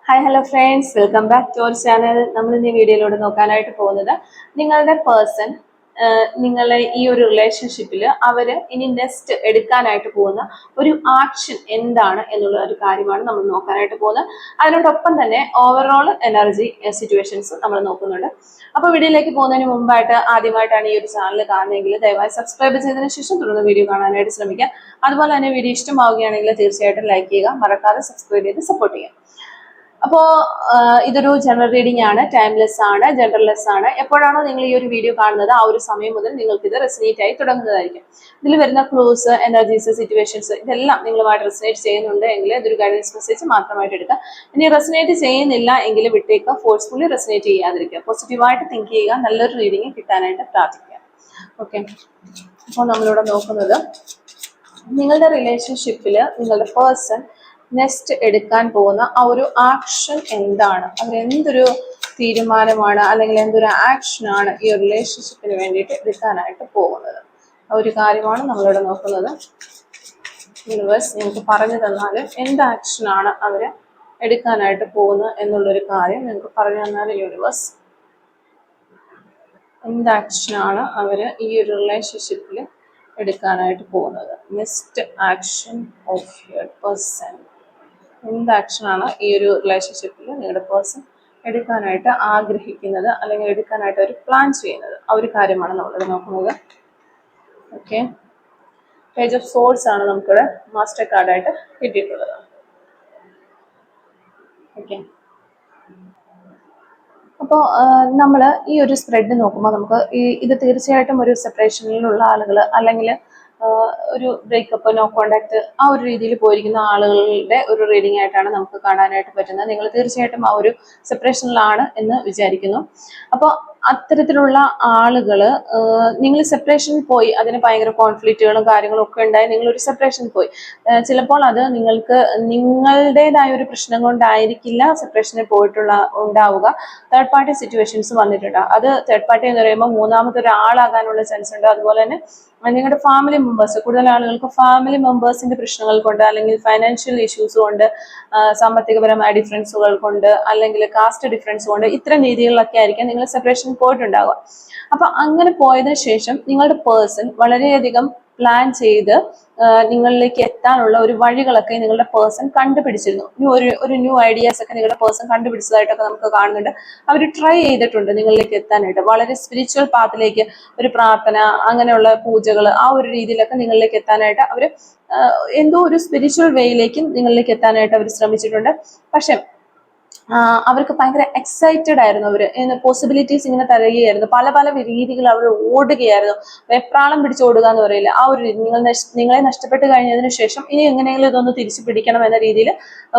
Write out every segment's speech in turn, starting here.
Hi hello friends, welcome back to our channel. നമ്മൾ ഇന്ന് ഈ വീഡിയോയിലൂടെ നോക്കാനായിട്ട് പോകുന്നത് നിങ്ങളുടെ പേഴ്സൺ നിങ്ങളെ ഈ ഒരു റിലേഷൻഷിപ്പിൽ അവര് ഇനി നെക്സ്റ്റ് എടുക്കാനായിട്ട് പോകുന്ന ഒരു ആക്ഷൻ എന്താണ് എന്നുള്ള ഒരു കാര്യമാണ് നമ്മൾ നോക്കാനായിട്ട് പോകുന്നത്. അതിനോടൊപ്പം തന്നെ ഓവറോൾ എനർജി സിറ്റുവേഷൻസ് നമ്മൾ നോക്കുന്നുണ്ട്. അപ്പോൾ വീഡിയോയിലേക്ക് പോകുന്നതിന് മുമ്പായിട്ട് ആദ്യമായിട്ടാണ് ഈ ഒരു ചാനൽ കാണുന്നതെങ്കിൽ ദയവായി സബ്സ്ക്രൈബ് ചെയ്തതിനു ശേഷം തുടർന്ന് വീഡിയോ കാണാനായിട്ട് ശ്രമിക്കുക. അതുപോലെ തന്നെ വീഡിയോ ഇഷ്ടമാവുകയാണെങ്കിൽ തീർച്ചയായിട്ടും ലൈക്ക് ചെയ്യുക, മറക്കാതെ സബ്സ്ക്രൈബ് ചെയ്ത് സപ്പോർട്ട് ചെയ്യുക. അപ്പോൾ ഇതൊരു ജനറൽ റീഡിംഗ് ആണ്, ടൈംലെസ് ആണ്, ജെൻഡർലെസ് ആണ്. എപ്പോഴാണോ നിങ്ങൾ ഈ ഒരു വീഡിയോ കാണുന്നത് ആ ഒരു സമയം മുതൽ നിങ്ങൾക്ക് ഇത് റെസനേറ്റ് ആയി തുടങ്ങുന്നതായിരിക്കും. ഇതിൽ വരുന്ന ക്ലൂസ്, എനർജീസ്, സിറ്റുവേഷൻസ് ഇതെല്ലാം നിങ്ങളുമായിട്ട് റെസനേറ്റ് ചെയ്യുന്നുണ്ട് എങ്കിൽ ഇതൊരു ഗൈഡൻസ് മെസ്സേജ് മാത്രമായിട്ട് എടുക്കുക. ഇനി റെസനേറ്റ് ചെയ്യുന്നില്ല എങ്കിൽ വിട്ടേക്കുക, ഫോഴ്സ്ഫുള്ളി റെസനേറ്റ് ചെയ്യാതിരിക്കുക. പോസിറ്റീവായിട്ട് തിങ്ക് ചെയ്യുക, നല്ലൊരു റീഡിംഗ് കിട്ടാനായിട്ട് പ്രാർത്ഥിക്കുക. ഓക്കെ, അപ്പോൾ നമ്മളിവിടെ നോക്കുന്നത് നിങ്ങളുടെ റിലേഷൻഷിപ്പിൽ നിങ്ങളുടെ പേഴ്സൺ നെക്സ്റ്റ് എടുക്കാൻ പോകുന്ന ആ ഒരു ആക്ഷൻ എന്താണ്, അവരെന്തൊരു തീരുമാനമാണ് അല്ലെങ്കിൽ എന്തൊരു ആക്ഷനാണ് ഈ റിലേഷൻഷിപ്പിന് വേണ്ടിയിട്ട് എടുക്കാനായിട്ട് പോകുന്നത്, ആ ഒരു കാര്യമാണ് നമ്മളിവിടെ നോക്കുന്നത്. യൂണിവേഴ്സ് നിങ്ങൾക്ക് പറഞ്ഞു തന്നാൽ എന്ത് ആക്ഷനാണ് അവർ എടുക്കാനായിട്ട് പോകുന്നത് എന്നുള്ളൊരു കാര്യം നിങ്ങൾക്ക് പറഞ്ഞു തന്നാൽ യൂണിവേഴ്സ് എന്ത് ആക്ഷനാണ് അവർ ഈ ഒരു റിലേഷൻഷിപ്പിൽ എടുക്കാനായിട്ട് പോകുന്നത്. Next action of your person, എന്ത് ആക്ഷനാണ് ഈ ഒരു റിലേഷൻഷിപ്പിൽ നിങ്ങളുടെ പേഴ്സൺ എടുക്കാനായിട്ട് ആഗ്രഹിക്കുന്നത് അല്ലെങ്കിൽ എടുക്കാനായിട്ട് ഒരു പ്ലാൻ ചെയ്യുന്നത്, ആ ഒരു കാര്യമാണ് നമ്മളിവിടെ നോക്കുന്നത്. ഓക്കെ, പേജ് ഓഫ് സോൾസ് ആണ് നമുക്കിവിടെ മാസ്റ്റർ കാർഡായിട്ട് കിട്ടിയിട്ടുള്ളത്. ഓക്കെ, അപ്പോൾ നമ്മൾ ഈ ഒരു സ്പ്രെഡ് നോക്കുമ്പോൾ നമുക്ക് ഇത് തീർച്ചയായിട്ടും ഒരു സെപ്പറേഷനിലുള്ള ആളുകൾ അല്ലെങ്കിൽ ഒരു ബ്രേക്കപ്പ്, നോ കോണ്ടാക്ട് ആ ഒരു രീതിയിൽ പോയിരിക്കുന്ന ആളുകളുടെ ഒരു റീഡിംഗ് ആയിട്ടാണ് നമുക്ക് കാണാനായിട്ട് പറ്റുന്നത്. നിങ്ങൾ തീർച്ചയായിട്ടും ആ ഒരു സെപ്പറേഷനിലാണ് എന്ന് വിചാരിക്കുന്നു. അപ്പോൾ അത്തരത്തിലുള്ള ആളുകൾ നിങ്ങൾ സെപ്പറേഷനിൽ പോയി, അതിന് ഭയങ്കര കോൺഫ്ലിക്റ്റുകളും കാര്യങ്ങളും ഒക്കെ ഉണ്ടായി നിങ്ങളൊരു സെപ്പറേഷനിൽ പോയി. ചിലപ്പോൾ അത് നിങ്ങൾക്ക് നിങ്ങളുടേതായ ഒരു പ്രശ്നം കൊണ്ടായിരിക്കില്ല സെപ്പറേഷനിൽ ഉണ്ടാവുക, തേർഡ് പാർട്ടി സിറ്റുവേഷൻസ് വന്നിട്ടുണ്ട്. അത് തേർഡ് പാർട്ടി എന്ന് പറയുമ്പോൾ മൂന്നാമത്തെ ഒരാളാകാനുള്ള ചാൻസ് ഉണ്ട്. അതുപോലെ തന്നെ നിങ്ങളുടെ ഫാമിലി മെമ്പേഴ്സ്, കൂടുതൽ ആളുകൾക്ക് ഫാമിലി മെമ്പേഴ്സിന്റെ പ്രശ്നങ്ങൾ കൊണ്ട് അല്ലെങ്കിൽ ഫൈനാൻഷ്യൽ ഇഷ്യൂസ് കൊണ്ട്, സാമ്പത്തികപരമായ ഡിഫറൻസുകൾ കൊണ്ട് അല്ലെങ്കിൽ കാസ്റ്റ് ഡിഫറൻസ് കൊണ്ട് ഇത്തരം രീതികളിലൊക്കെ ആയിരിക്കും നിങ്ങൾ സെപ്പറേഷൻ പോയിട്ടുണ്ടാവുക. അപ്പൊ അങ്ങനെ പോയതിനു ശേഷം നിങ്ങളുടെ പേഴ്സൺ വളരെയധികം പ്ലാൻ ചെയ്ത് നിങ്ങളിലേക്ക് എത്താനുള്ള ഒരു വഴികളൊക്കെ നിങ്ങളുടെ പേഴ്സൺ കണ്ടുപിടിച്ചിരുന്നു. ഒരു ന്യൂ ഐഡിയാസ് ഒക്കെ നിങ്ങളുടെ പേഴ്സൺ കണ്ടുപിടിച്ചതായിട്ടൊക്കെ നമുക്ക് കാണുന്നുണ്ട്. അവർ ട്രൈ ചെയ്തിട്ടുണ്ട് നിങ്ങളിലേക്ക് എത്താനായിട്ട്. വളരെ സ്പിരിച്വൽ പാത്തിലേക്ക്, ഒരു പ്രാർത്ഥന, അങ്ങനെയുള്ള പൂജകൾ, ആ ഒരു രീതിയിലൊക്കെ നിങ്ങളിലേക്ക് എത്താനായിട്ട് അവർ എന്തോ ഒരു സ്പിരിച്വൽ വേയിലേക്കും നിങ്ങളിലേക്ക് എത്താനായിട്ട് അവർ ശ്രമിച്ചിട്ടുണ്ട്. പക്ഷെ അവർക്ക് ഭയങ്കര എക്സൈറ്റഡ് ആയിരുന്നു. അവർ പോസിബിലിറ്റീസ് ഇങ്ങനെ തരികയായിരുന്നു. പല പല രീതികൾ അവർ ഓടുകയായിരുന്നു. വെപ്രാളം പിടിച്ചോടുക എന്ന് പറയില്ല, ആ ഒരു രീതി. നിങ്ങളെ നഷ്ടപ്പെട്ട് കഴിഞ്ഞതിന് ശേഷം ഇനി എങ്ങനെയെങ്കിലും ഇതൊന്ന് തിരിച്ചു പിടിക്കണം എന്ന രീതിയിൽ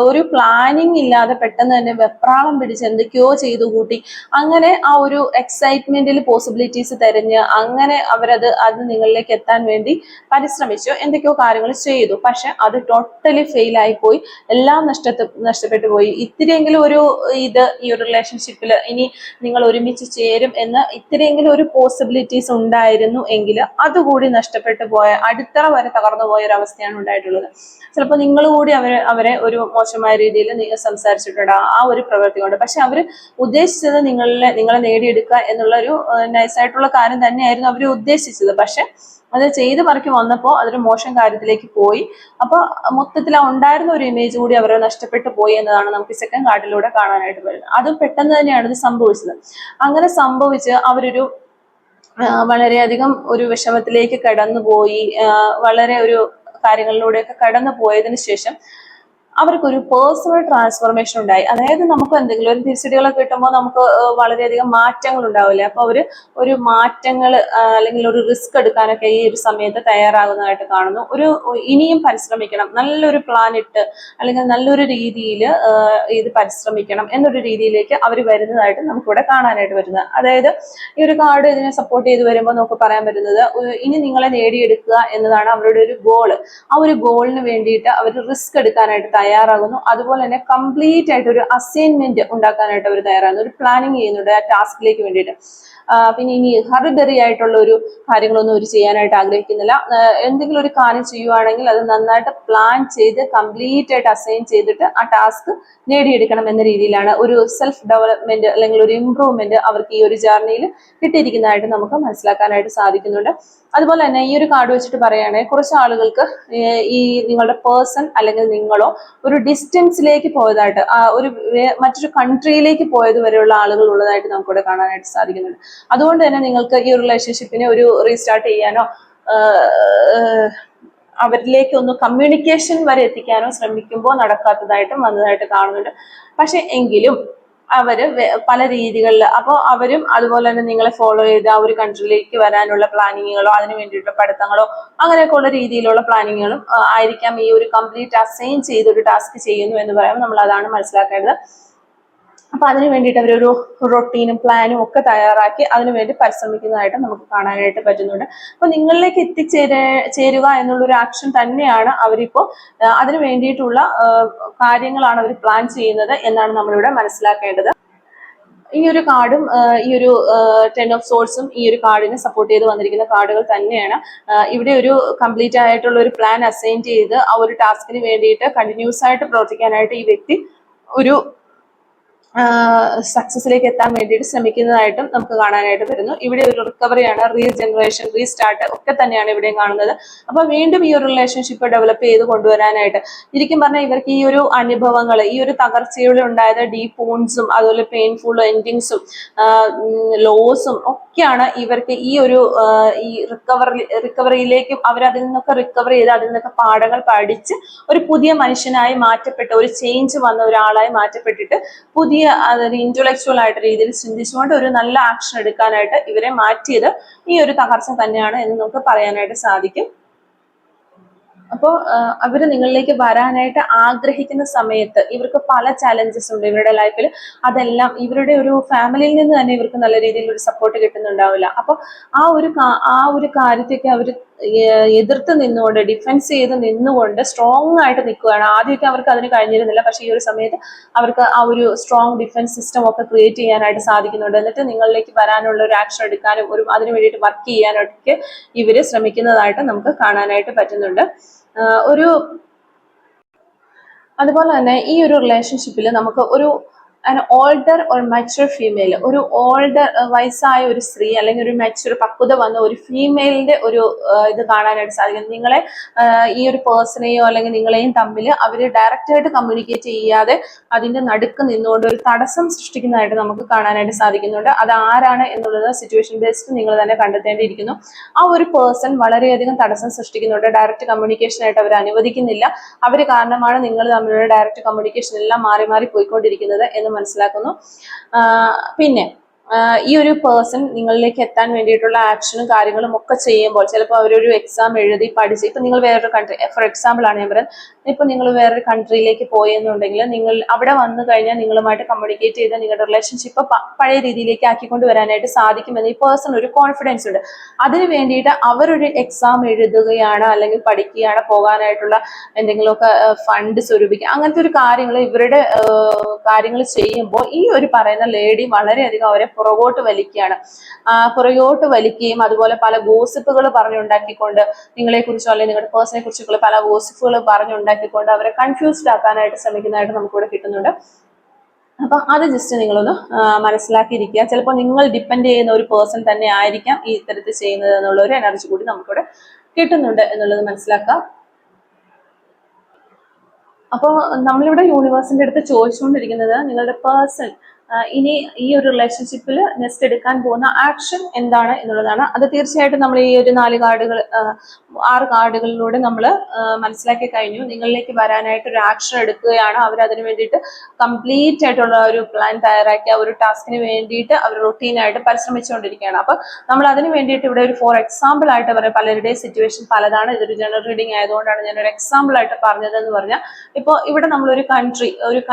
ഒരു പ്ലാനിങ് ഇല്ലാതെ പെട്ടെന്ന് തന്നെ വെപ്രാളം പിടിച്ച് എന്തൊക്കെയോ ചെയ്തു കൂട്ടി. അങ്ങനെ ആ ഒരു എക്സൈറ്റ്മെന്റിൽ പോസിബിലിറ്റീസ് തെരഞ്ഞ് അങ്ങനെ അത് നിങ്ങളിലേക്ക് എത്താൻ വേണ്ടി പരിശ്രമിച്ചു, എന്തൊക്കെയോ കാര്യങ്ങൾ ചെയ്തു. പക്ഷെ അത് ടോട്ടലി ഫെയിൽ ആയി പോയി, എല്ലാം നഷ്ടപ്പെട്ടു പോയി. ഇത്തിരിയെങ്കിലും ഒരു ഈ ഒരു റിലേഷൻഷിപ്പിൽ ഇനി നിങ്ങൾ ഒരുമിച്ച് ചേരും എന്ന് ഇത്തിരിയെങ്കിലും ഒരു പോസിബിലിറ്റീസ് ഉണ്ടായിരുന്നു എങ്കിൽ അതുകൂടി നഷ്ടപ്പെട്ടു പോയ, അടിത്തറ വരെ തകർന്നു പോയ ഒരു അവസ്ഥയാണ് ഉണ്ടായിട്ടുള്ളത്. ചിലപ്പോൾ നിങ്ങൾ കൂടി അവരെ ഒരു മോശമായ രീതിയിൽ സംസാരിച്ചിട്ടുണ്ട് ആ ഒരു പ്രവൃത്തി കൊണ്ട്. പക്ഷെ അവർ ഉദ്ദേശിച്ചത് നിങ്ങളെ നേടിയെടുക്കുക എന്നുള്ള ഒരു നൈസായിട്ടുള്ള കാര്യം തന്നെയായിരുന്നു അവർ ഉദ്ദേശിച്ചത്. പക്ഷെ അത് ചെയ്ത് പറക്കി വന്നപ്പോൾ അതൊരു മോശം കാര്യത്തിലേക്ക് പോയി. അപ്പൊ മൊത്തത്തിൽ ഉണ്ടായിരുന്ന ഒരു ഇമേജ് കൂടി അവരെ നഷ്ടപ്പെട്ടു പോയി എന്നതാണ് നമുക്ക് സെക്കൻഡ് കാർഡിലൂടെ കാണാനായിട്ട് വരുന്നത്. അതും പെട്ടെന്ന് തന്നെയാണ് ഇത് സംഭവിച്ചത്. അങ്ങനെ സംഭവിച്ച് അവരൊരു വളരെയധികം ഒരു വിഷമത്തിലേക്ക് കടന്നുപോയി, വളരെ ഒരു കാര്യങ്ങളിലൂടെയൊക്കെ കടന്നു പോയതിനു ശേഷം അവർക്കൊരു പേഴ്സണൽ ട്രാൻസ്ഫോർമേഷൻ ഉണ്ടായി. അതായത് നമുക്ക് എന്തെങ്കിലും ഒരു തിരിച്ചടികളൊക്കെ കിട്ടുമ്പോൾ നമുക്ക് വളരെയധികം മാറ്റങ്ങൾ ഉണ്ടാവില്ലേ. അപ്പൊ ഒരു മാറ്റങ്ങൾ അല്ലെങ്കിൽ ഒരു റിസ്ക് എടുക്കാനൊക്കെ ഈ ഒരു സമയത്ത് തയ്യാറാകുന്നതായിട്ട് കാണുന്നു. ഇനിയും പരിശ്രമിക്കണം, നല്ലൊരു പ്ലാൻ ഇട്ട് അല്ലെങ്കിൽ നല്ലൊരു രീതിയിൽ ഇത് പരിശ്രമിക്കണം എന്നൊരു രീതിയിലേക്ക് അവർ വരുന്നതായിട്ട് നമുക്കിവിടെ കാണാനായിട്ട് വരുന്നത്. അതായത് ഈ ഒരു കാർഡ് ഇതിനെ സപ്പോർട്ട് ചെയ്ത് വരുമ്പോൾ നമുക്ക് പറയാൻ പറ്റുന്നത് ഇനി നിങ്ങളെ നേടിയെടുക്കുക എന്നതാണ് അവരുടെ ഒരു ഗോള്. ആ ഒരു ഗോളിന് വേണ്ടിയിട്ട് അവർ റിസ്ക് എടുക്കാനായിട്ട് തയ്യാറാകുന്നു. അതുപോലെ തന്നെ കംപ്ലീറ്റ് ആയിട്ട് ഒരു അസൈൻമെന്റ് ഉണ്ടാക്കാനായിട്ട് അവർ തയ്യാറാകുന്നു, ഒരു പ്ലാനിങ് ചെയ്യുന്നുണ്ട് ആ ടാസ്കിലേക്ക് വേണ്ടിയിട്ട്. പിന്നെ ഇനി ഹറിബറി ആയിട്ടുള്ള ഒരു കാര്യങ്ങളൊന്നും അവർ ചെയ്യാനായിട്ട് ആഗ്രഹിക്കുന്നില്ല. എന്തെങ്കിലും ഒരു കാര്യം ചെയ്യുവാണെങ്കിൽ അത് നന്നായിട്ട് പ്ലാൻ ചെയ്ത് കംപ്ലീറ്റ് ആയിട്ട് അസൈൻ ചെയ്തിട്ട് ആ ടാസ്ക് നേടിയെടുക്കണം എന്ന രീതിയിലാണ് ഒരു സെൽഫ് ഡെവലപ്മെന്റ് അല്ലെങ്കിൽ ഒരു ഇംപ്രൂവ്മെന്റ് അവർക്ക് ഈ ഒരു ജേർണിയിൽ കിട്ടിയിരിക്കുന്നതായിട്ട് നമുക്ക് മനസ്സിലാക്കാനായിട്ട് സാധിക്കുന്നുണ്ട്. അതുപോലെ തന്നെ ഈ ഒരു കാർഡ് വെച്ചിട്ട് പറയുകയാണെങ്കിൽ കുറച്ച് ആളുകൾക്ക് ഈ നിങ്ങളുടെ പേഴ്സൺ അല്ലെങ്കിൽ നിങ്ങളോ ഒരു ഡിസ്റ്റൻസിലേക്ക് പോയതായിട്ട് ഒരു മറ്റൊരു കൺട്രിയിലേക്ക് പോയത് വരെയുള്ള ആളുകൾ ഉള്ളതായിട്ട് നമുക്കിവിടെ കാണാനായിട്ട് സാധിക്കുന്നുണ്ട്. അതുകൊണ്ട് തന്നെ നിങ്ങൾക്ക് ഈ ഒരു റിലേഷൻഷിപ്പിനെ ഒരു റീസ്റ്റാർട്ട് ചെയ്യാനോ അവരിലേക്ക് ഒന്ന് കമ്മ്യൂണിക്കേഷൻ വരെ എത്തിക്കാനോ ശ്രമിക്കുമ്പോൾ നടക്കാത്തതായിട്ടും വന്നതായിട്ട് കാണുന്നുണ്ട്. പക്ഷെ എങ്കിലും അവര് പല രീതികളിൽ, അപ്പോൾ അവരും അതുപോലെ തന്നെ നിങ്ങളെ ഫോളോ ചെയ്ത് ആ ഒരു കൺട്രിയിലേക്ക് വരാനുള്ള പ്ലാനിങ്ങുകളോ അതിന് വേണ്ടിയിട്ടുള്ള പഠിത്തങ്ങളോ അങ്ങനെയൊക്കെ ഉള്ള രീതിയിലുള്ള പ്ലാനിങ്ങുകളും ആയിരിക്കാം ഈ ഒരു കംപ്ലീറ്റ് അസൈൻ ചെയ്ത് ഒരു ടാസ്ക് ചെയ്യുന്നു എന്ന് പറയുമ്പോൾ നമ്മൾ അതാണ് മനസ്സിലാക്കേണ്ടത്. അപ്പൊ അതിന് വേണ്ടിയിട്ട് അവരൊരു റൊട്ടീനും പ്ലാനും ഒക്കെ തയ്യാറാക്കി അതിനുവേണ്ടി പരിശ്രമിക്കുന്നതായിട്ട് നമുക്ക് കാണാനായിട്ട് പറ്റുന്നുണ്ട്. അപ്പൊ നിങ്ങളിലേക്ക് ചേരുക എന്നുള്ള ഒരു ആക്ഷൻ തന്നെയാണ് അവരിപ്പോ അതിന് വേണ്ടിയിട്ടുള്ള കാര്യങ്ങളാണ് അവർ പ്ലാൻ ചെയ്യുന്നത് എന്നാണ് നമ്മളിവിടെ മനസ്സിലാക്കേണ്ടത്. ഈ ഒരു കാർഡും ഈ ഒരു 10 ഓഫ് സോഴ്സും ഈ ഒരു കാർഡിനെ സപ്പോർട്ട് ചെയ്ത് വന്നിരിക്കുന്ന കാർഡുകൾ തന്നെയാണ്. ഇവിടെ ഒരു കംപ്ലീറ്റ് ആയിട്ടുള്ള ഒരു പ്ലാൻ അസൈൻ ചെയ്ത് ആ ഒരു ടാസ്കിന് വേണ്ടിയിട്ട് കണ്ടിന്യൂസ് ആയിട്ട് പ്രവർത്തിക്കാനായിട്ട് ഈ വ്യക്തി ഒരു സക്സസിലേക്ക് എത്താൻ വേണ്ടിയിട്ട് ശ്രമിക്കുന്നതായിട്ടും നമുക്ക് കാണാനായിട്ട് വരുന്നു. ഇവിടെ ഒരു റിക്കവറിയാണ്, റീജനറേഷൻ, റീസ്റ്റാർട്ട് ഒക്കെ തന്നെയാണ് ഇവിടെയും കാണുന്നത്. അപ്പൊ വീണ്ടും ഈ ഒരു റിലേഷൻഷിപ്പ് ഡെവലപ്പ് ചെയ്ത് കൊണ്ടുവരാനായിട്ട് ശരിക്കും പറഞ്ഞാൽ ഇവർക്ക് ഈ ഒരു അനുഭവങ്ങൾ, ഈ ഒരു തകർച്ചയുടെ ഉണ്ടായത് ഡീപ്പ് വൂൺസും അതുപോലെ പെയിൻഫുൾ എൻഡിങ്സും ലോസും ഒക്കെയാണ് ഇവർക്ക് ഈ ഒരു ഈ റിക്കവറിയിലേക്ക് അവരതിൽ നിന്നൊക്കെ റിക്കവർ ചെയ്ത് അതിൽ നിന്നൊക്കെ പാഠങ്ങൾ പഠിച്ച് ഒരു പുതിയ മനുഷ്യനായി മാറ്റപ്പെട്ട, ഒരു ചേഞ്ച് വന്ന ഒരാളായി മാറ്റപ്പെട്ടിട്ട് പുതിയ അതൊരു ഇന്റലക്ച്വൽ ആയിട്ട് രീതിയിൽ ചിന്തിച്ചുകൊണ്ട് ഒരു നല്ല ആക്ഷൻ എടുക്കാനായിട്ട് ഇവരെ മാറ്റിയത് ഈ ഒരു തകർച്ച തന്നെയാണ് എന്ന് നമുക്ക് പറയാനായിട്ട് സാധിക്കും. അപ്പോൾ അവര് നിങ്ങളിലേക്ക് വരാനായിട്ട് ആഗ്രഹിക്കുന്ന സമയത്ത് ഇവർക്ക് പല ചാലഞ്ചസ് ഉണ്ട് ഇവരുടെ ലൈഫിൽ. അതെല്ലാം ഇവരുടെ ഒരു ഫാമിലിയിൽ നിന്ന് തന്നെ ഇവർക്ക് നല്ല രീതിയിൽ ഒരു സപ്പോർട്ട് കിട്ടുന്നുണ്ടാവില്ല. അപ്പോൾ ആ ഒരു കാര്യത്തേക്ക് അവർ എതിർത്ത് നിന്നുകൊണ്ട്, ഡിഫെൻസ് ചെയ്ത് നിന്നുകൊണ്ട് സ്ട്രോങ് ആയിട്ട് നിൽക്കുകയാണ്. ആദ്യമൊക്കെ അവർക്ക് അതിന് കഴിഞ്ഞിരുന്നില്ല, പക്ഷേ ഈ ഒരു സമയത്ത് അവർക്ക് ആ ഒരു സ്ട്രോങ് ഡിഫെൻസ് സിസ്റ്റം ഒക്കെ ക്രിയേറ്റ് ചെയ്യാനായിട്ട് സാധിക്കുന്നുണ്ട്. എന്നിട്ട് നിങ്ങളിലേക്ക് വരാനുള്ള ഒരു ആക്ഷൻ എടുക്കാനും അതിന് വേണ്ടിയിട്ട് വർക്ക് ചെയ്യാനൊക്കെ ഇവര് ശ്രമിക്കുന്നതായിട്ട് നമുക്ക് കാണാനായിട്ട് പറ്റുന്നുണ്ട്. അതുപോലെ തന്നെ ഈ ഒരു റിലേഷൻഷിപ്പിൽ നമുക്ക് ഒരു ഓൾഡർ ഒരു മച്ചുവർ ഫീമെയിൽ, ഒരു ഓൾഡർ വയസ്സായ ഒരു സ്ത്രീ അല്ലെങ്കിൽ ഒരു മച്ചുവർ പക്വത വന്ന ഒരു ഫീമെയിലിന്റെ ഒരു ഇത് കാണാനായിട്ട് സാധിക്കും. നിങ്ങളെ ഈ ഒരു പേഴ്സണെയോ അല്ലെങ്കിൽ നിങ്ങളെയും തമ്മിൽ അവര് ഡയറക്റ്റ് ആയിട്ട് കമ്മ്യൂണിക്കേറ്റ് ചെയ്യാതെ അതിന്റെ നടുക്ക് നിന്നുകൊണ്ട് ഒരു തടസ്സം സൃഷ്ടിക്കുന്നതായിട്ട് നമുക്ക് കാണാനായിട്ട് സാധിക്കുന്നുണ്ട്. അത് ആരാണ് എന്നുള്ളത് സിറ്റുവേഷൻ ബേസ്ഡ് നിങ്ങൾ തന്നെ കണ്ടെത്തേണ്ടിയിരിക്കുന്നു. ആ ഒരു പേഴ്സൺ വളരെയധികം തടസ്സം സൃഷ്ടിക്കുന്നുണ്ട്, ഡയറക്റ്റ് കമ്മ്യൂണിക്കേഷൻ ആയിട്ട് അവർ അനുവദിക്കുന്നില്ല. അവര് കാരണമാണ് നിങ്ങൾ തമ്മിലുള്ള ഡയറക്റ്റ് കമ്മ്യൂണിക്കേഷൻ എല്ലാം മാറി മാറി പോയിക്കൊണ്ടിരിക്കുന്നത് എന്ന് മനസ്സിലാക്കുന്നു. പിന്നെ ഈ ഒരു പേഴ്സൺ നിങ്ങളിലേക്ക് എത്താൻ വേണ്ടിയിട്ടുള്ള ആക്ഷനും കാര്യങ്ങളും ഒക്കെ ചെയ്യുമ്പോൾ ചിലപ്പോൾ അവരൊരു എക്സാം എഴുതി പഠിച്ച്, ഇപ്പൊ നിങ്ങൾ വേറൊരു കൺട്രി, ഫോർ എക്സാമ്പിൾ ആണ് ഞാൻ പറയുന്നത്, ഇപ്പൊ നിങ്ങൾ വേറൊരു കൺട്രിയിലേക്ക് പോയെന്നുണ്ടെങ്കിൽ നിങ്ങൾ അവിടെ വന്നു കഴിഞ്ഞാൽ നിങ്ങളുമായിട്ട് കമ്മ്യൂണിക്കേറ്റ് ചെയ്ത് നിങ്ങളുടെ റിലേഷൻഷിപ്പ് പഴയ രീതിയിലേക്ക് ആക്കിക്കൊണ്ട് വരാനായിട്ട് സാധിക്കുമെന്ന് ഈ പേഴ്സൺ ഒരു കോൺഫിഡൻസ് ഉണ്ട്. അതിന് വേണ്ടിയിട്ട് അവരൊരു എക്സാം എഴുതുകയാണ് അല്ലെങ്കിൽ പഠിക്കുകയാണ്, പോകാനായിട്ടുള്ള എന്തെങ്കിലുമൊക്കെ ഫണ്ട് സ്വരൂപിക്കുക, അങ്ങനത്തെ ഒരു കാര്യങ്ങൾ ഇവരുടെ കാര്യങ്ങൾ ചെയ്യുമ്പോൾ ഈ ഒരു പറയുന്ന ലേഡി വളരെയധികം അവരെ പുറകോട്ട് വലിക്കുകയും അതുപോലെ പല ഗോസിപ്പുകൾ പറഞ്ഞുണ്ടാക്കിക്കൊണ്ട് നിങ്ങളെ കുറിച്ചോ അല്ലെങ്കിൽ നിങ്ങളുടെ പേഴ്സണെ കുറിച്ചൊക്കെ പല ഗോസിപ്പുകൾ പറഞ്ഞുണ്ടാക്കിക്കൊണ്ട് അവരെ കൺഫ്യൂസ്ഡ് ആക്കാനായിട്ട് ശ്രമിക്കുന്നതായിട്ട് നമുക്കിവിടെ കിട്ടുന്നുണ്ട്. അപ്പൊ അത് ജസ്റ്റ് നിങ്ങളൊന്ന് മനസ്സിലാക്കിയിരിക്കുക. ചിലപ്പോൾ നിങ്ങൾ ഡിപ്പെൻഡ് ചെയ്യുന്ന ഒരു പേഴ്സൺ തന്നെ ആയിരിക്കാം ഈ ഇത്തരത്തിൽ ചെയ്യുന്നത് എന്നുള്ള ഒരു എനർജി കൂടി നമുക്കിവിടെ കിട്ടുന്നുണ്ട് എന്നുള്ളത് മനസ്സിലാക്കാം. അപ്പോൾ നമ്മളിവിടെ യൂണിവേഴ്സിന്റെ അടുത്ത് ചോദിച്ചുകൊണ്ടിരിക്കുന്നത് നിങ്ങളുടെ പേഴ്സൺ ഇനി ഈ ഒരു റിലേഷൻഷിപ്പിൽ നെക്സ്റ്റ് എടുക്കാൻ പോകുന്ന ആക്ഷൻ എന്താണ് എന്നുള്ളതാണ്. അത് തീർച്ചയായിട്ടും നമ്മൾ ഈ ഒരു 6 കാർഡുകളിലൂടെ നമ്മൾ മനസ്സിലാക്കി കഴിഞ്ഞു. നിങ്ങളിലേക്ക് വരാനായിട്ട് ഒരു ആക്ഷൻ എടുക്കുകയാണ് അവർ. അതിന് വേണ്ടിയിട്ട് കംപ്ലീറ്റ് ആയിട്ടുള്ള ഒരു പ്ലാൻ തയ്യാറാക്കി ആ ഒരു ടാസ്കിന് വേണ്ടിയിട്ട് അവർ റൊട്ടീനായിട്ട് പരിശ്രമിച്ചുകൊണ്ടിരിക്കുകയാണ്. അപ്പൊ നമ്മൾ അതിന് വേണ്ടിയിട്ട് ഇവിടെ ഒരു ഫോർ എക്സാമ്പിൾ ആയിട്ട് പറയാം. പലരുടെയും സിറ്റുവേഷൻ പലതാണ്. ഇതൊരു ജനറൽ റീഡിംഗ് ആയതുകൊണ്ടാണ് ഞാനൊരു എക്സാമ്പിൾ ആയിട്ട് പറഞ്ഞതെന്ന് പറഞ്ഞാൽ, ഇപ്പോൾ ഇവിടെ നമ്മളൊരു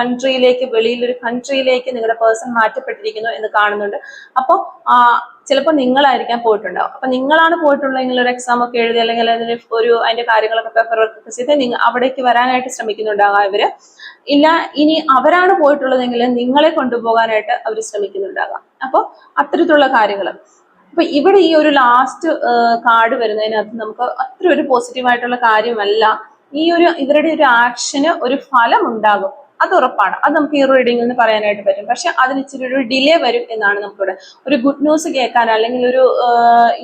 കൺട്രിയിലേക്ക്, വെളിയിലൊരു കൺട്രിയിലേക്ക് നിങ്ങളുടെ പേഴ്സൺ മാറ്റപ്പെട്ടിരിക്കുന്നു എന്ന് കാണുന്നുണ്ട്. അപ്പോൾ ചിലപ്പോൾ നിങ്ങളായിരിക്കാം പോയിട്ടുണ്ടാവും. അപ്പൊ നിങ്ങളാണ് പോയിട്ടുള്ളതെങ്കിൽ ഒരു എക്സാം ഒക്കെ എഴുതി അല്ലെങ്കിൽ അതിന്റെ കാര്യങ്ങളൊക്കെ പേപ്പർ വർക്ക് ഒക്കെ ചെയ്ത് അവിടേക്ക് വരാനായിട്ട് ശ്രമിക്കുന്നുണ്ടാകാം ഇവര്. ഇല്ല ഇനി അവരാണ് പോയിട്ടുള്ളതെങ്കിൽ നിങ്ങളെ കൊണ്ടുപോകാനായിട്ട് അവർ ശ്രമിക്കുന്നുണ്ടാകാം. അപ്പോൾ അത്തരത്തിലുള്ള കാര്യങ്ങൾ. അപ്പൊ ഇവിടെ ഈ ഒരു ലാസ്റ്റ് കാർഡ് വരുന്നതിനകത്ത് നമുക്ക് അത്ര ഒരു പോസിറ്റീവായിട്ടുള്ള കാര്യമല്ല. ഇവരുടെ ഒരു ആക്ഷന് ഒരു ഫലം ഉണ്ടാകും, അത് ഉറപ്പാണ്. അത് നമുക്ക് ഈ റീഡിംഗിൽ നിന്ന് പറയാനായിട്ട് പറ്റും. പക്ഷെ അതിന് ഇച്ചിരി ഒരു ഡിലേ വരും എന്നാണ് നമുക്കിവിടെ. ഒരു ഗുഡ് ന്യൂസ് കേൾക്കാൻ അല്ലെങ്കിൽ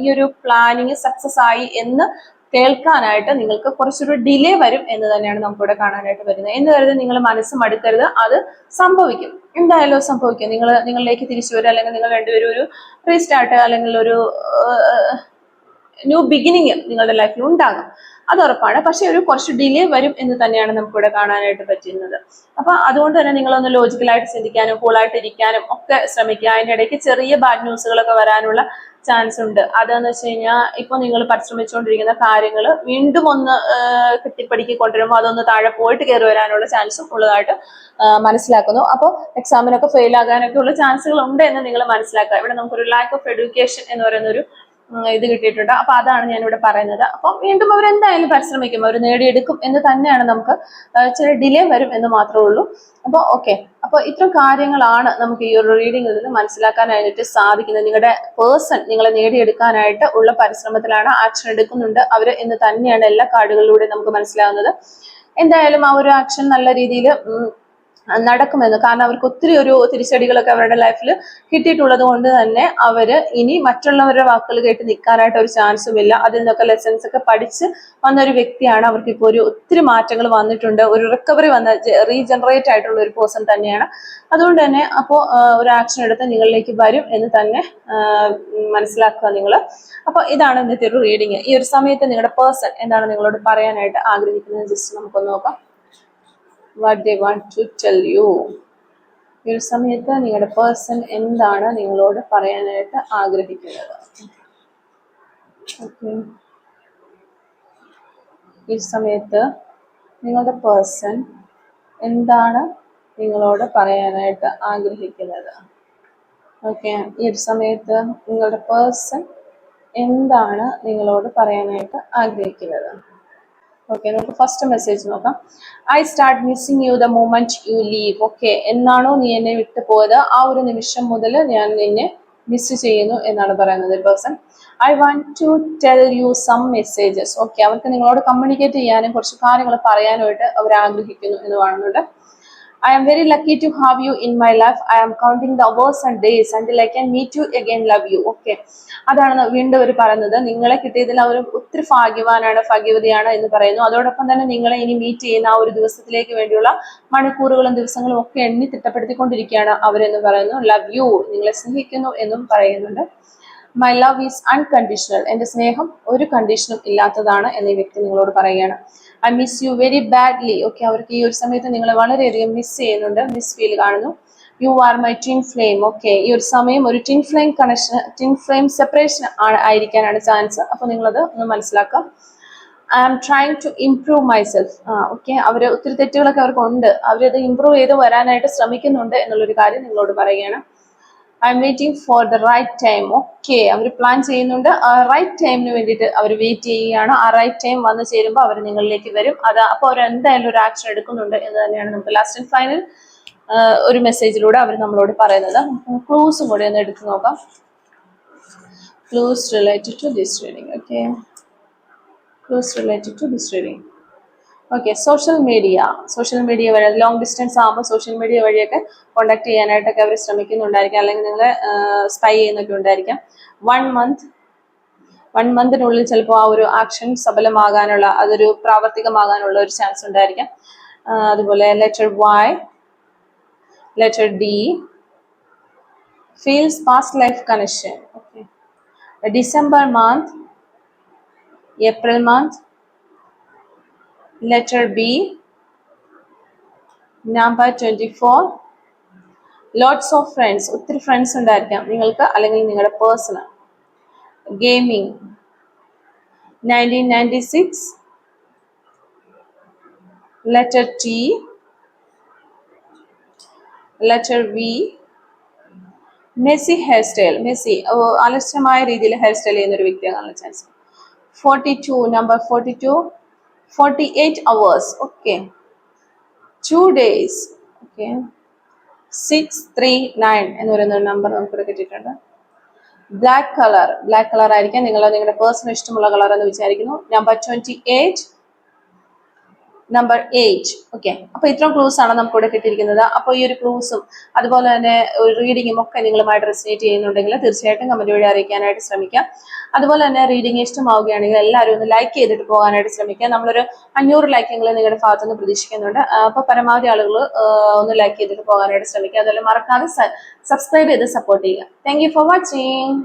ഈ ഒരു പ്ലാനിങ് സക്സസ് ആയി എന്ന് കേൾക്കാനായിട്ട് നിങ്ങൾക്ക് കുറച്ചൊരു ഡിലേ വരും എന്ന് തന്നെയാണ് നമുക്കിവിടെ കാണാനായിട്ട് വരുന്നത്. എന്ന് കരുതി നിങ്ങൾ മനസ്സ് മടുക്കരുത്, അത് സംഭവിക്കും, എന്തായാലും സംഭവിക്കും. നിങ്ങളിലേക്ക് തിരിച്ചു വരും, അല്ലെങ്കിൽ നിങ്ങൾ രണ്ടുപേരും ഒരു റീസ്റ്റാർട്ട് അല്ലെങ്കിൽ ഒരു ന്യൂ ബിഗിനിങ് നിങ്ങളുടെ ലൈഫിൽ ഉണ്ടാകും, അത് ഉറപ്പാണ്. പക്ഷെ കുറച്ച് ഡിലേ വരും എന്ന് തന്നെയാണ് നമുക്കിവിടെ കാണാനായിട്ട് പറ്റുന്നത്. അപ്പൊ അതുകൊണ്ട് തന്നെ നിങ്ങളൊന്ന് ലോജിക്കലായിട്ട് ചിന്തിക്കാനും കൂളായിട്ട് ഇരിക്കാനും ഒക്കെ ശ്രമിക്കുക. അതിനിടയ്ക്ക് ചെറിയ ബാഡ് ന്യൂസുകളൊക്കെ വരാനുള്ള ചാൻസ് ഉണ്ട്. അതെന്ന് വെച്ച് കഴിഞ്ഞാൽ ഇപ്പൊ നിങ്ങൾ പരിശ്രമിച്ചുകൊണ്ടിരിക്കുന്ന കാര്യങ്ങൾ വീണ്ടും ഒന്ന് കെട്ടിപ്പടുക്കി കൊണ്ടുവരുമ്പോൾ അതൊന്ന് താഴെ പോയിട്ട് കയറി വരാനുള്ള ചാൻസും ഉള്ളതായിട്ട് മനസ്സിലാക്കുന്നു. അപ്പോൾ എക്സാമിനൊക്കെ ഫെയിൽ ആകാനൊക്കെ ഉള്ള ചാൻസുകൾ ഉണ്ട് എന്ന് നിങ്ങൾ മനസ്സിലാക്കുക. ഇവിടെ നമുക്കൊരു ലാക്ക് ഓഫ് എഡ്യൂക്കേഷൻ എന്ന് പറയുന്ന ഒരു ഇത് കിട്ടിയിട്ടുണ്ട്. അപ്പൊ അതാണ് ഞാനിവിടെ പറയുന്നത്. അപ്പം വീണ്ടും അവരെന്തായാലും പരിശ്രമിക്കും, അവർ നേടിയെടുക്കും എന്ന് തന്നെയാണ്. നമുക്ക് ചില ഡിലേ വരും എന്ന് മാത്രമേ ഉള്ളൂ. അപ്പോൾ ഓക്കെ, അപ്പോൾ ഇത്തരം കാര്യങ്ങളാണ് നമുക്ക് ഈ ഒരു റീഡിംഗിൽ നിന്ന് മനസ്സിലാക്കാനായിട്ട് സാധിക്കുന്നത്. നിങ്ങളുടെ പേഴ്സൺ നിങ്ങളെ നേടിയെടുക്കാനായിട്ട് ഉള്ള പരിശ്രമത്തിലാണ്, ആക്ഷൻ എടുക്കുന്നുണ്ട് അവർ എന്ന് തന്നെയാണ് എല്ലാ കാർഡുകളിലൂടെ നമുക്ക് മനസ്സിലാകുന്നത്. എന്തായാലും ആ ഒരു ആക്ഷൻ നല്ല രീതിയിൽ നടക്കുമെന്ന്. കാരണം അവർക്ക് ഒത്തിരി ഒരു തിരിച്ചടികളൊക്കെ അവരുടെ ലൈഫിൽ കിട്ടിയിട്ടുള്ളത് കൊണ്ട് തന്നെ അവര് ഇനി മറ്റുള്ളവരുടെ വാക്കുകൾ കേട്ട് നിൽക്കാനായിട്ട് ഒരു ചാൻസും ഇല്ല. അതിൽ നിന്നൊക്കെ ലെസൺസ് ഒക്കെ പഠിച്ച് വന്ന ഒരു വ്യക്തിയാണ്. അവർക്ക് ഇപ്പോൾ ഒത്തിരി മാറ്റങ്ങൾ വന്നിട്ടുണ്ട്, ഒരു റിക്കവറി റീജനറേറ്റ് ആയിട്ടുള്ള ഒരു പേഴ്സൺ തന്നെയാണ്. അതുകൊണ്ട് തന്നെ അപ്പോൾ ഒരു ആക്ഷൻ എടുത്ത് നിങ്ങളിലേക്ക് വരും എന്ന് തന്നെ മനസ്സിലാക്കുക നിങ്ങൾ. അപ്പോൾ ഇതാണ് ഇന്നത്തെ ഒരു റീഡിങ്. ഈ ഒരു സമയത്ത് നിങ്ങളുടെ പേഴ്സൺ എന്താണ് നിങ്ങളോട് പറയാനായിട്ട് ആഗ്രഹിക്കുന്നത് ജസ്റ്റ് നമുക്കൊന്ന് നോക്കാം. what they want to tell you. ഈ ഒരു സമയത്ത് നിങ്ങളുടെ പേഴ്സൺ എന്താണ് നിങ്ങളോട് പറയാനായിട്ട് ആഗ്രഹിക്കുന്നത്? ഈ സമയത്ത് നിങ്ങളുടെ പേഴ്സൺ എന്താണ് നിങ്ങളോട് പറയാനായിട്ട് ആഗ്രഹിക്കുന്നത്? ഓക്കെ, ഈ ഒരു സമയത്ത് നിങ്ങളുടെ പേഴ്സൺ എന്താണ് നിങ്ങളോട് പറയാനായിട്ട് ആഗ്രഹിക്കുന്നത്? ഓക്കെ, നമുക്ക് ഫസ്റ്റ് മെസ്സേജ് നോക്കാം. I start missing you the moment U leave. Okay, എന്നാണോ നീ എന്നെ വിട്ടു പോയത് ആ ഒരു നിമിഷം മുതൽ ഞാൻ നിന്നെ മിസ് ചെയ്യുന്നു എന്നാണ് പറയുന്നത് person. I want to tell you some messages. Okay, അവർക്ക് നിങ്ങളോട് കമ്മ്യൂണിക്കേറ്റ് ചെയ്യാനും കുറച്ച് കാര്യങ്ങൾ പറയാനായിട്ട് അവർ ആഗ്രഹിക്കുന്നു എന്ന് കാണുന്നുണ്ട്. I am very lucky to have you in my life. I am counting the hours and days until I can meet you again. Love you. Okay, അതാണ് വീണ്ടും അവർ പറയുന്നത്. നിങ്ങളെ കിട്ടിയതിൽ അവർ ഒത്തിരി ഭാഗ്യവാനാണ്, ഭാഗ്യവതിയാണ് എന്ന് പറയുന്നു. അതോടൊപ്പം തന്നെ നിങ്ങളെ ഇനി മീറ്റ് ചെയ്യുന്ന ആ ഒരു ദിവസത്തിലേക്ക് വേണ്ടിയുള്ള മണിക്കൂറുകളും ദിവസങ്ങളും ഒക്കെ എണ്ണി തിട്ടപ്പെടുത്തിക്കൊണ്ടിരിക്കുകയാണ് അവരെന്ന് പറയുന്നു. ലവ് യു, നിങ്ങളെ സ്നേഹിക്കുന്നു എന്നും പറയുന്നുണ്ട്. My love is unconditional. എൻ്റെ സ്നേഹം ഒരു കണ്ടീഷനും ഇല്ലാത്തതാണ് എന്ന് ഈ വ്യക്തി നിങ്ങളോട് പറയുകയാണ്. I miss you very badly. Okay, അവർക്ക് ഈ ഒരു സമയത്ത് നിങ്ങളെ വളരെയധികം മിസ് ചെയ്യുന്നുണ്ട്, മിസ് ഫീൽ കാണുന്നു. You are my twin flame. Okay, ഈ ഒരു സമയം ഒരു twin flame connection, twin flame separation ആയിരിക്കാനാണ് ചാൻസ്. അപ്പോൾ നിങ്ങളത് ഒന്ന് മനസ്സിലാക്കാം. I am trying to improve myself. Okay, അവർ ഒത്തിരി തെറ്റുകളൊക്കെ അവർക്കുണ്ട്, അവരത് ഇംപ്രൂവ് ചെയ്ത് വരാനായിട്ട് ശ്രമിക്കുന്നുണ്ട് എന്നുള്ളൊരു കാര്യം നിങ്ങളോട് പറയുകയാണ്. I'm waiting for the right time. Okay, അവർ പ്ലാൻ ചെയ്യുന്നുണ്ട്, റൈറ്റ് ടൈമിന് വേണ്ടിയിട്ട് അവർ വെയിറ്റ് ചെയ്യുകയാണ്. ആ റൈറ്റ് ടൈം വന്നു ചേരുമ്പോൾ അവർ നിങ്ങളിലേക്ക് വരും. അപ്പോൾ അവർ എന്തായാലും ഒരു ആക്ഷൻ എടുക്കുന്നുണ്ട് എന്ന് തന്നെയാണ് നമുക്ക് ലാസ്റ്റ് ആൻഡ് ഫൈനൽ ഒരു മെസ്സേജിലൂടെ അവർ നമ്മളോട് പറയുന്നത്. ക്ലൂസും കൂടെ ഒന്ന് എടുത്ത് നോക്കാം. Clues related to this reading. Okay, clues related to this reading. Okay, social media വഴി, ലോങ് ഡിസ്റ്റൻസ് ആകുമ്പോൾ സോഷ്യൽ മീഡിയ വഴിയൊക്കെ കോണ്ടാക്ട് ചെയ്യാനായിട്ടൊക്കെ അവർ ശ്രമിക്കുന്നുണ്ടായിരിക്കാം, അല്ലെങ്കിൽ നിങ്ങളെ സ്പൈ ചെയ്യുന്നൊക്കെ ഉണ്ടായിരിക്കാം. 1 മന്തിനുള്ളിൽ ചിലപ്പോൾ ആ ഒരു ആക്ഷൻ സഫലമാകാനുള്ള, അതൊരു പ്രാവർത്തികമാകാനുള്ള ഒരു ചാൻസ് ഉണ്ടായിരിക്കാം. അതുപോലെ letter Y, letter D, feels past life connection. Okay, December month, April month, letter B, number 24, lots of friends. ഒത്തിരി ഫ്രണ്ട്സ് ഉണ്ടായിരിക്കാം നിങ്ങൾക്ക് അല്ലെങ്കിൽ നിങ്ങളുടെ person. Gaming, 1996, letter T, letter V, messy hair style. Messy അലസ്യമായ രീതിയിൽ hair style ചെയ്യുന്ന ഒരു വ്യക്തിയാകാനുള്ള chance. 42, number 42, 48 hours. Okay. 2 days. Okay. 639 എന്ന് പറയുന്ന ഒരു നമ്പർ നമുക്കിവിടെ കിട്ടിയിട്ടുണ്ട്. ബ്ലാക്ക് കളർ ആയിരിക്കാം നിങ്ങളുടെ പേഴ്സണൽ ഇഷ്ടമുള്ള കളർ എന്ന് വിചാരിക്കുന്നു. Number 28, number 8. ഓക്കെ, അപ്പൊ ഇത്രയും ക്ലൂസ് ആണ് നമുക്ക് ഇവിടെ കിട്ടിയിരിക്കുന്നത്. അപ്പോൾ ഈ ഒരു ക്ലൂസും അതുപോലെ തന്നെ റീഡിങ്ങും ഒക്കെ നിങ്ങളുമായിട്ട് റെസിനേറ്റ് ചെയ്യുന്നുണ്ടെങ്കിൽ തീർച്ചയായിട്ടും കമന്റ് വഴി അറിയിക്കാനായിട്ട് ശ്രമിക്കാം. അതുപോലെ തന്നെ റീഡിങ് ഇഷ്ടമാവുകയാണെങ്കിൽ എല്ലാവരും ഒന്ന് ലൈക്ക് ചെയ്തിട്ട് പോകാനായിട്ട് ശ്രമിക്കുക. നമ്മളൊരു 500 ലൈക്കെങ്കിലും നിങ്ങളുടെ ഭാഗത്തുനിന്ന് പ്രതീക്ഷിക്കുന്നുണ്ട്. അപ്പൊ പരമാവധി ആളുകൾ ഒന്ന് ലൈക്ക് ചെയ്തിട്ട് പോകാനായിട്ട് ശ്രമിക്കുക. അതുപോലെ മറക്കാതെ സബ്സ്ക്രൈബ് ചെയ്ത് സപ്പോർട്ട് ചെയ്യുക. Thank you for watching.